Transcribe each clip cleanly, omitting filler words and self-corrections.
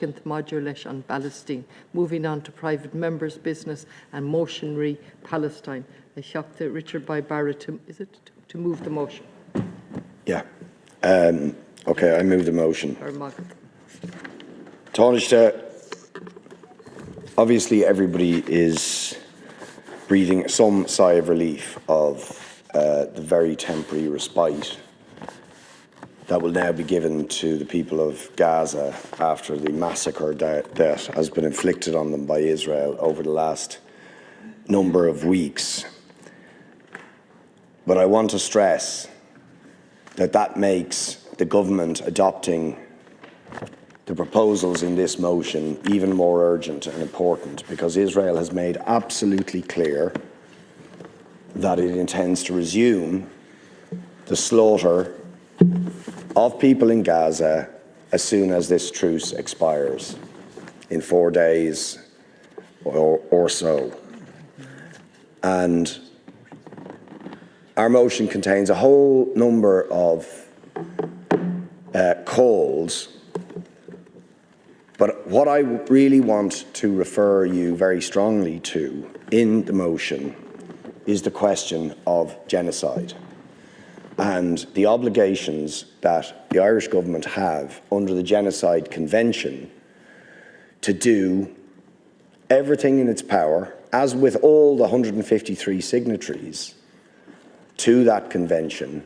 Taiscint Module leis an Palestine. Moving on to private members' business and motion re Palestine. I shocked Richard by Barrett to move the motion. Yeah. Okay, I move the motion. Taoiseach, obviously everybody is breathing some sigh of relief of the very temporary respite that will now be given to the people of Gaza after the massacre that has been inflicted on them by Israel over the last number of weeks. But I want to stress that that makes the government adopting the proposals in this motion even more urgent and important, because Israel has made absolutely clear that it intends to resume the slaughter of people in Gaza as soon as this truce expires in 4 days or so. And our motion contains a whole number of calls, but what I really want to refer you very strongly to in the motion is the question of genocide and the obligations that the Irish government have under the Genocide Convention to do everything in its power, as with all the 153 signatories to that convention.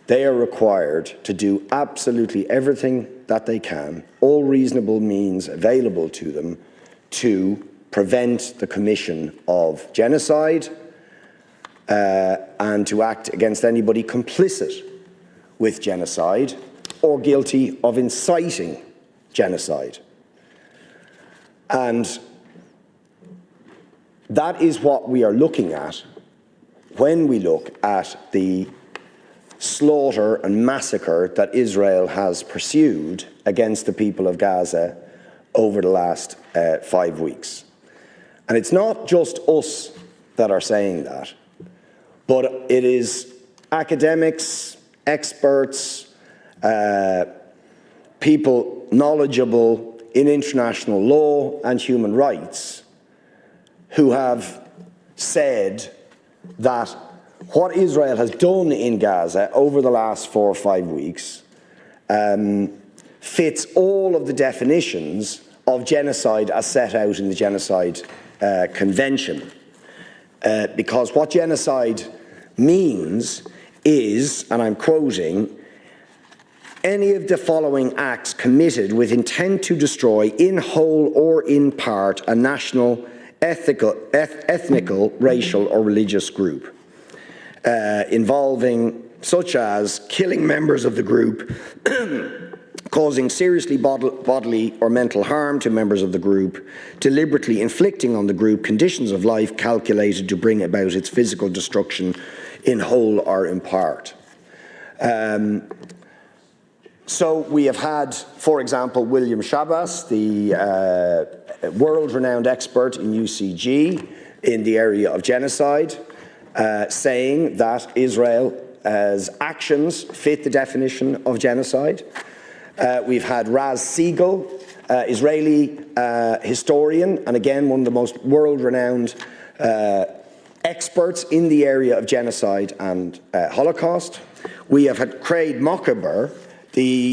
They are required to do absolutely everything that they can, all reasonable means available to them, to prevent the commission of genocide and to act against anybody complicit with genocide or guilty of inciting genocide. And that is what we are looking at when we look at the slaughter and massacre that Israel has pursued against the people of Gaza over the last 5 weeks. And it's not just us that are saying that, but it is academics, experts, people knowledgeable in international law and human rights who have said that what Israel has done in Gaza over the last 4 or 5 weeks fits all of the definitions of genocide as set out in the Genocide Convention. Because what genocide means is, and I'm quoting, any of the following acts committed with intent to destroy in whole or in part a national, ethnical, racial or religious group, involving such as killing members of the group, causing seriously bodily or mental harm to members of the group, deliberately inflicting on the group conditions of life calculated to bring about its physical destruction in whole or in part. So we have had, for example, William Shabas, the world-renowned expert in UCG in the area of genocide, saying that Israel's actions fit the definition of genocide. We've had Raz Siegel, Israeli historian, and again, one of the most world-renowned experts in the area of genocide and Holocaust. We have had Craig Mockaber,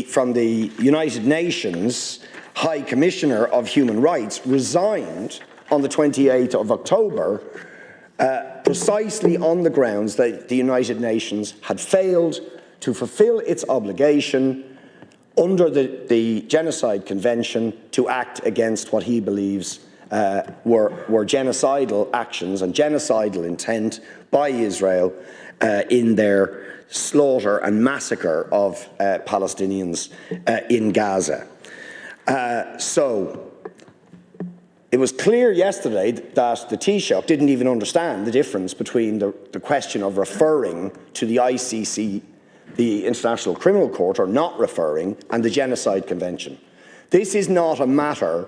from the United Nations High Commissioner of Human Rights, resigned on the 28th of October precisely on the grounds that the United Nations had failed to fulfill its obligation under the Genocide Convention to act against what he believes were genocidal actions and genocidal intent by Israel in their slaughter and massacre of Palestinians in Gaza. So it was clear yesterday that the Taoiseach didn't even understand the difference between the question of referring to the ICC, the International Criminal Court, or not referring, and the Genocide Convention. This is not a matter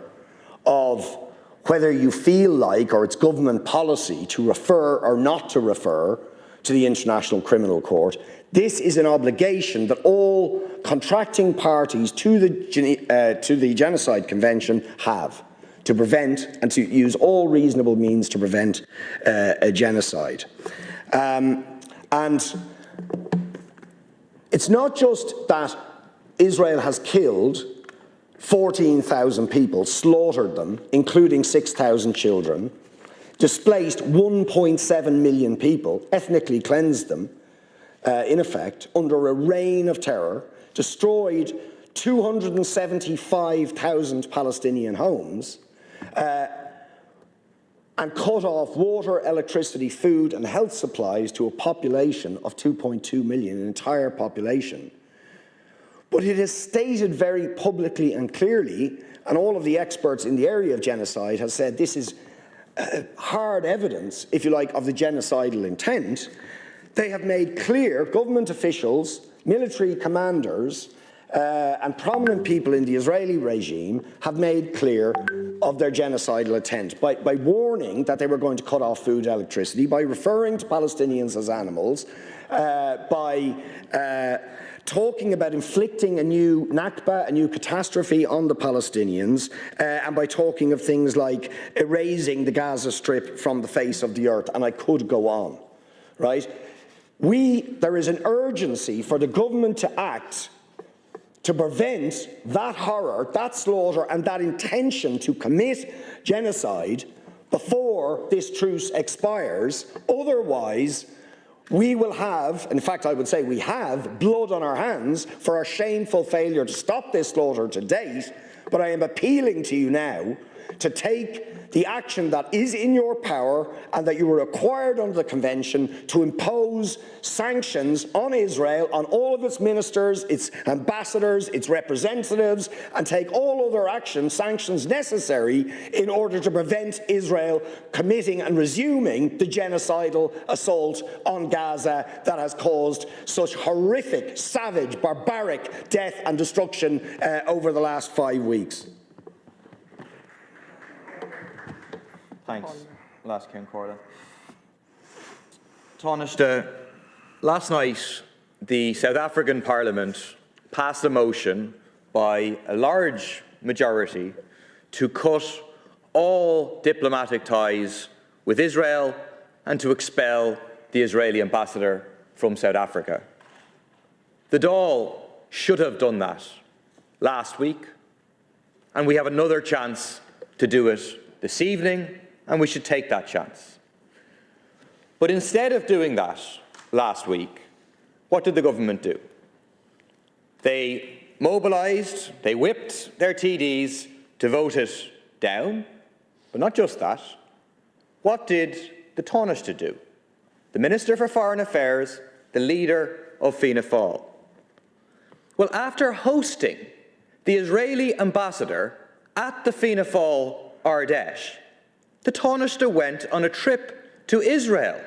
of whether you feel like, or it's government policy, to refer or not to refer to the International Criminal Court. This is an obligation that all contracting parties to the Genocide Convention have, to prevent and to use all reasonable means to prevent a genocide. And it's not just that Israel has killed 14,000 people, slaughtered them, including 6,000 children, displaced 1.7 million people, ethnically cleansed them, in effect, under a reign of terror, destroyed 275,000 Palestinian homes, and cut off water, electricity, food and health supplies to a population of 2.2 million, an entire population. But it is stated very publicly and clearly, and all of the experts in the area of genocide have said this is hard evidence, if you like, of the genocidal intent. They have made clear, government officials, military commanders, and prominent people in the Israeli regime have made clear of their genocidal intent by warning that they were going to cut off food and electricity, by referring to Palestinians as animals, by talking about inflicting a new Nakba, a new catastrophe on the Palestinians, and by talking of things like erasing the Gaza Strip from the face of the earth, and I could go on, right? There is an urgency for the government to act to prevent that horror, that slaughter, and that intention to commit genocide before this truce expires. Otherwise, we will have, in fact, I would say we have, blood on our hands for our shameful failure to stop this slaughter to date. But I am appealing to you now to take the action that is in your power and that you were required under the Convention to impose sanctions on Israel, on all of its ministers, its ambassadors, its representatives, and take all other action, sanctions necessary in order to prevent Israel committing and resuming the genocidal assault on Gaza that has caused such horrific, savage, barbaric death and destruction over the last 5 weeks. Thanks. Last Ken Corlin. Taoiseach, last night the South African Parliament passed a motion by a large majority to cut all diplomatic ties with Israel and to expel the Israeli ambassador from South Africa. The Dáil should have done that last week, and we have another chance to do it this evening, and we should take that chance. But instead of doing that last week, what did the government do? They mobilised, they whipped their TDs to vote it down. But not just that. What did the Taoiseach do? The Minister for Foreign Affairs, the leader of Fianna Fáil. Well, after hosting the Israeli ambassador at the Fianna Fáil Ardèche, the Taoiseach went on a trip to Israel,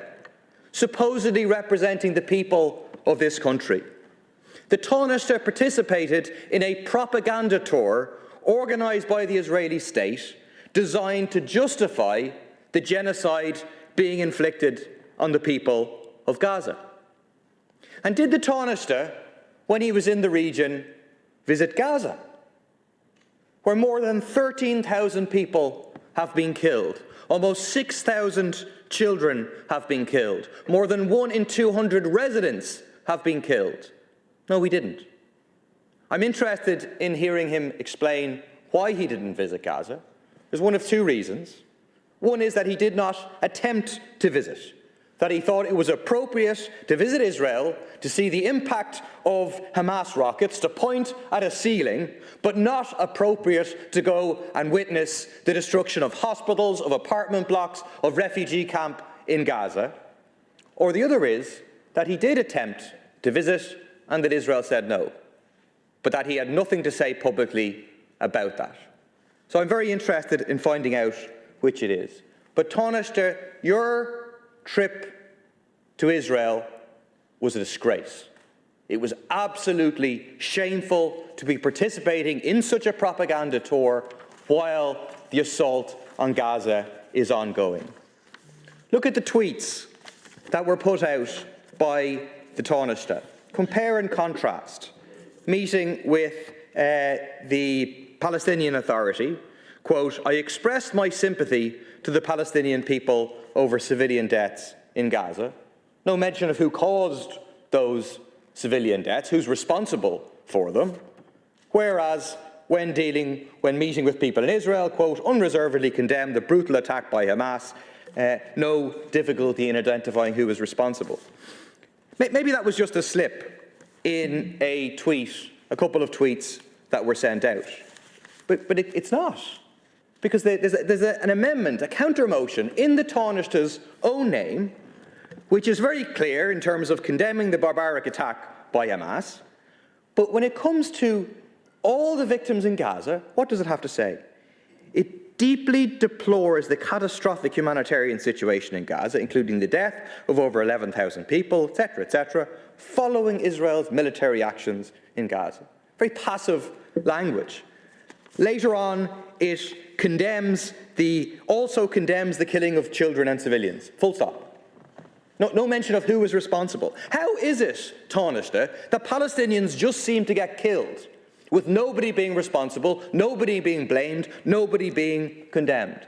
supposedly representing the people of this country. The Taoiseach participated in a propaganda tour organised by the Israeli state, designed to justify the genocide being inflicted on the people of Gaza. And did the Taoiseach, when he was in the region, visit Gaza, where more than 13,000 people have been killed? Almost 6,000 children have been killed. More than 1 in 200 residents have been killed. No, we didn't. I'm interested in hearing him explain why he didn't visit Gaza. There's one of two reasons. One is that he did not attempt to visit, that he thought it was appropriate to visit Israel to see the impact of Hamas rockets, to point at a ceiling, but not appropriate to go and witness the destruction of hospitals, of apartment blocks, of refugee camp in Gaza. Or the other is that he did attempt to visit and that Israel said no, but that he had nothing to say publicly about that. So I'm very interested in finding out which it is. But Taoiseach, your trip to Israel was a disgrace. It was absolutely shameful to be participating in such a propaganda tour while the assault on Gaza is ongoing. Look at the tweets that were put out by the Taoiseach. Compare and contrast. Meeting with the Palestinian Authority, quote, "I expressed my sympathy to the Palestinian people over civilian deaths in Gaza." No mention of who caused those civilian deaths, who's responsible for them. Whereas when meeting with people in Israel, quote, "unreservedly condemned the brutal attack by Hamas, no difficulty in identifying who was responsible." Maybe that was just a slip in a tweet, a couple of tweets that were sent out. But it's not. Because there's an amendment, a counter-motion in the Taoiseach's own name, which is very clear in terms of condemning the barbaric attack by Hamas. But when it comes to all the victims in Gaza, what does it have to say? It deeply deplores the catastrophic humanitarian situation in Gaza, including the death of over 11,000 people, etc., following Israel's military actions in Gaza. Very passive language. Later on, it also condemns the killing of children and civilians. Full stop. No mention of who was responsible. How is it, Taoiseach, that Palestinians just seem to get killed with nobody being responsible, nobody being blamed, nobody being condemned?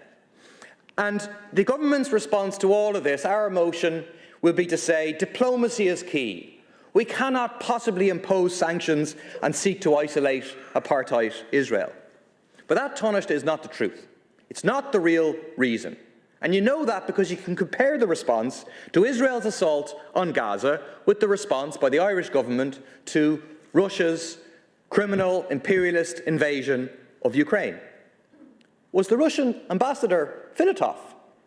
And the government's response to all of this, our motion, will be to say diplomacy is key. We cannot possibly impose sanctions and seek to isolate apartheid Israel. But that, Taoiseach, is not the truth. It's not the real reason. And you know that because you can compare the response to Israel's assault on Gaza with the response by the Irish government to Russia's criminal imperialist invasion of Ukraine. Was the Russian ambassador Finatov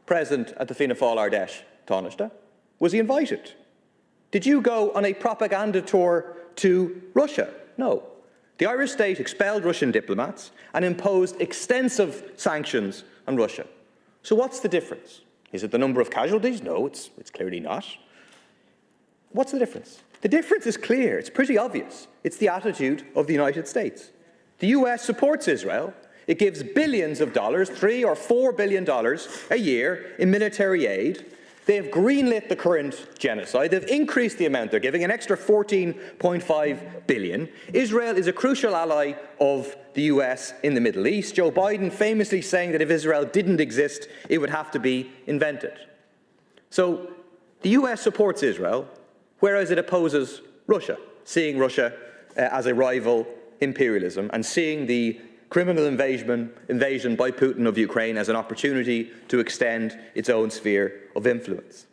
present at the Fianna Fáil Ardèche, Taoiseach? Was he invited? Did you go on a propaganda tour to Russia? No. The Irish state expelled Russian diplomats and imposed extensive sanctions on Russia. So what's the difference? Is it the number of casualties? No, it's clearly not. What's the difference? The difference is clear. It's pretty obvious. It's the attitude of the United States. The US supports Israel. It gives billions of dollars, $3 or $4 billion a year in military aid. They have greenlit the current genocide. They've increased the amount they're giving, an extra $14.5 billion. Israel is a crucial ally of the US in the Middle East. Joe Biden famously saying that if Israel didn't exist, it would have to be invented. So the US supports Israel, whereas it opposes Russia, seeing Russia as a rival imperialism and seeing the criminal invasion by Putin of Ukraine as an opportunity to extend its own sphere of influence.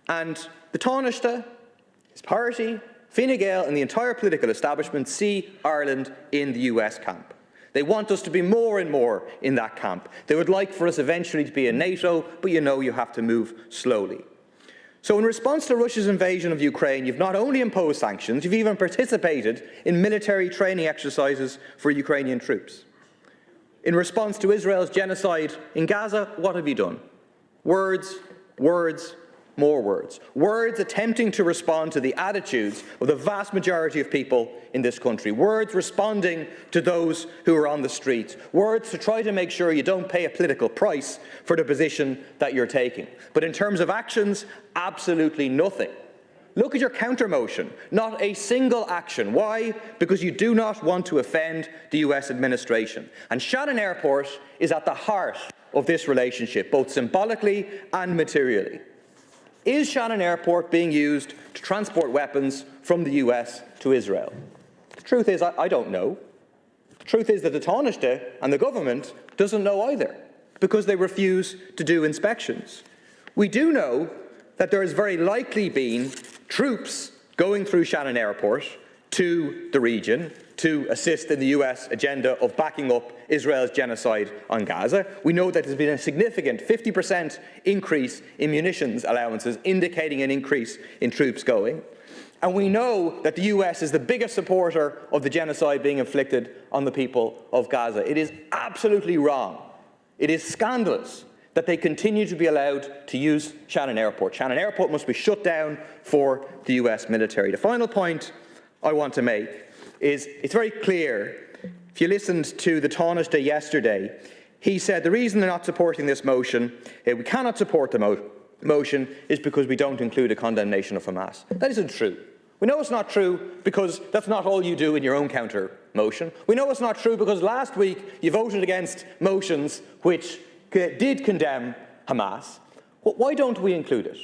And the Taoiseach, his party, Fine Gael and the entire political establishment see Ireland in the US camp. They want us to be more and more in that camp. They would like for us eventually to be in NATO, but you know you have to move slowly. So in response to Russia's invasion of Ukraine, you've not only imposed sanctions, you've even participated in military training exercises for Ukrainian troops. In response to Israel's genocide in Gaza, what have you done? Words, words, more words. Words attempting to respond to the attitudes of the vast majority of people in this country. Words responding to those who are on the streets. Words to try to make sure you don't pay a political price for the position that you're taking. But in terms of actions, absolutely nothing. Look at your counter-motion. Not a single action. Why? Because you do not want to offend the US administration. And Shannon Airport is at the heart of this relationship, both symbolically and materially. Is Shannon Airport being used to transport weapons from the US to Israel? The truth is, I don't know. The truth is that the Taoiseach and the government doesn't know either, because they refuse to do inspections. We do know that there has very likely been troops going through Shannon Airport to the region to assist in the US agenda of backing up Israel's genocide on Gaza. We know that there's been a significant 50% increase in munitions allowances, indicating an increase in troops going. And we know that the US is the biggest supporter of the genocide being inflicted on the people of Gaza. It is absolutely wrong. It is scandalous that they continue to be allowed to use Shannon Airport. Shannon Airport must be shut down for the US military. The final point I want to make is it's very clear. If you listened to the Taoiseach yesterday, he said the reason they're not supporting this motion, we cannot support the motion is because we don't include a condemnation of Hamas. That isn't true. We know it's not true because that's not all you do in your own counter motion. We know it's not true because last week you voted against motions which did condemn Hamas. Well, why don't we include it?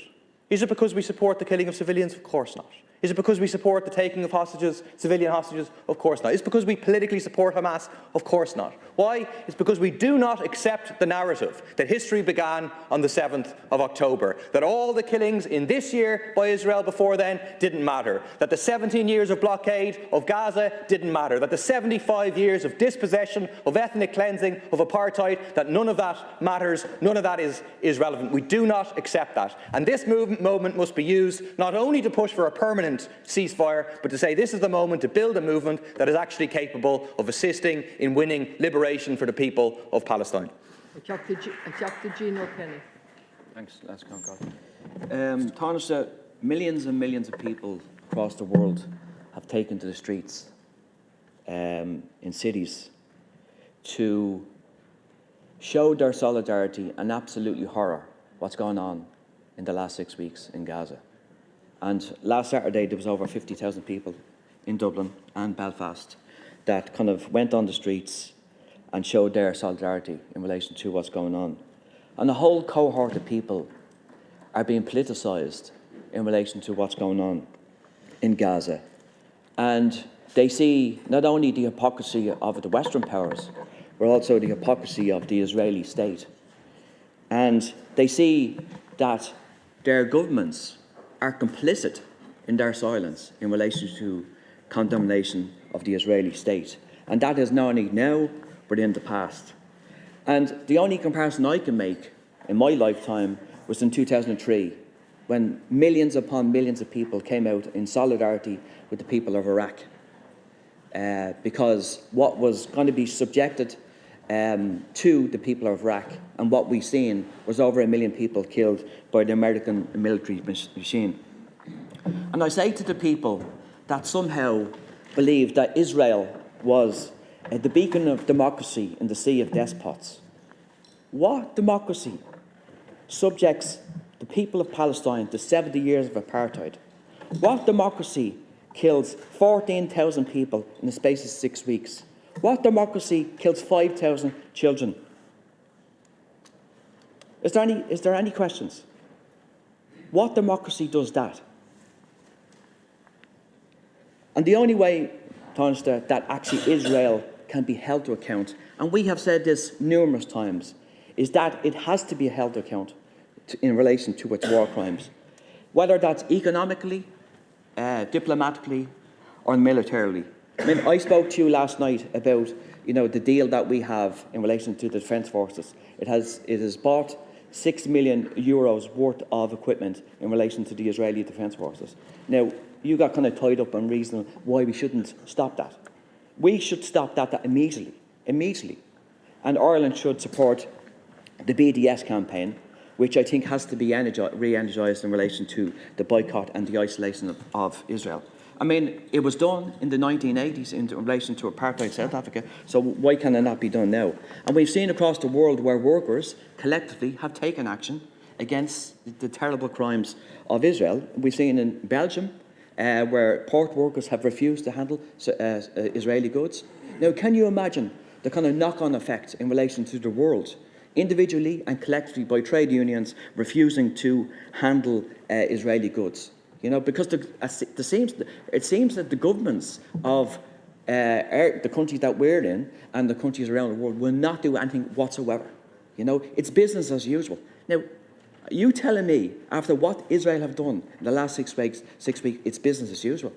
Is it because we support the killing of civilians? Of course not. Is it because we support the taking of hostages, civilian hostages? Of course not. Is it because we politically support Hamas? Of course not. Why? It's because we do not accept the narrative that history began on the 7th of October, that all the killings in this year by Israel before then didn't matter, that the 17 years of blockade of Gaza didn't matter, that the 75 years of dispossession, of ethnic cleansing, of apartheid, that none of that matters, none of that is relevant. We do not accept that. And this moment must be used not only to push for a permanent ceasefire, but to say this is the moment to build a movement that is actually capable of assisting in winning liberation for the people of Palestine. Gino Kenny. Thanks, Lance Tánaiste, millions and millions of people across the world have taken to the streets in cities to show their solidarity and absolutely horror what's gone on in the last 6 weeks in Gaza. And last Saturday, there was over 50,000 people in Dublin and Belfast that kind of went on the streets and showed their solidarity in relation to what's going on. And a whole cohort of people are being politicised in relation to what's going on in Gaza. And they see not only the hypocrisy of the Western powers, but also the hypocrisy of the Israeli state. And they see that their governments are complicit in their silence in relation to condemnation of the Israeli state. And that is not only now, but in the past. And the only comparison I can make in my lifetime was in 2003, when millions upon millions of people came out in solidarity with the people of Iraq. Because what was going to be subjected to the people of Iraq, and what we've seen was over 1 million people killed by the American military machine. And I say to the people that somehow believe that Israel was the beacon of democracy in the sea of despots. What democracy subjects the people of Palestine to 70 years of apartheid? What democracy kills 14,000 people in the space of 6 weeks? What democracy kills 5,000 children? Is there any questions? What democracy does that? And the only way, Tánaiste, that actually Israel can be held to account, and we have said this numerous times, is that it has to be held to account in relation to its war crimes, whether that's economically, diplomatically, or militarily. I mean, I spoke to you last night about, the deal that we have in relation to the Defence Forces. It has bought €6 million worth of equipment in relation to the Israeli Defence Forces. Now, you got kind of tied up on reason why we shouldn't stop that. We should stop that immediately. And Ireland should support the BDS campaign, which I think has to be re-energised in relation to the boycott and the isolation of Israel. I mean, it was done in the 1980s in relation to apartheid South Africa, so why can it not be done now? And we've seen across the world where workers collectively have taken action against the terrible crimes of Israel. We've seen in Belgium where port workers have refused to handle Israeli goods. Now, can you imagine the kind of knock-on effect in relation to the world, individually and collectively by trade unions refusing to handle Israeli goods? Because it seems that the governments of the countries that we're in and the countries around the world will not do anything whatsoever. It's business as usual. Now, are you telling me, after what Israel have done in the last 6 weeks, it's business as usual?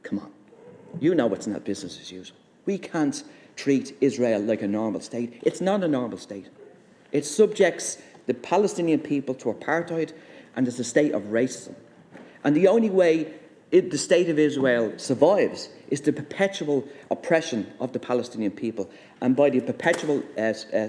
Come on. You know it's not business as usual. We can't treat Israel like a normal state. It's not a normal state. It subjects the Palestinian people to apartheid, and it's a state of racism. And the only way the state of Israel survives is the perpetual oppression of the Palestinian people, and by the perpetual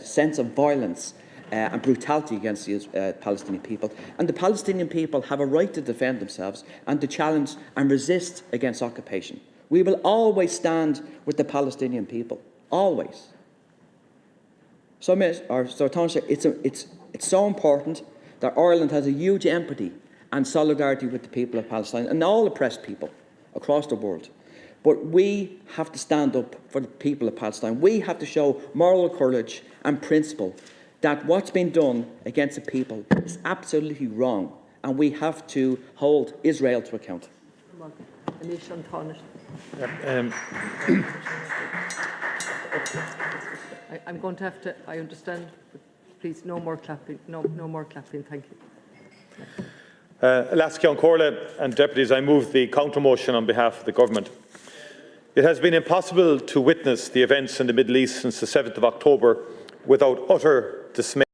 sense of violence and brutality against the Palestinian people. And the Palestinian people have a right to defend themselves and to challenge and resist against occupation. We will always stand with the Palestinian people, always. So Tánaiste, it's so important that Ireland has a huge empathy and solidarity with the people of Palestine and all oppressed people across the world. But we have to stand up for the people of Palestine. We have to show moral courage and principle that what's been done against the people is absolutely wrong, and we have to hold Israel to account. I'm going to have to, I understand, but please no more clapping, no more clapping, thank you. Lascion Corley and Deputies, I move the counter-motion on behalf of the Government. It has been impossible to witness the events in the Middle East since the 7th of October without utter dismay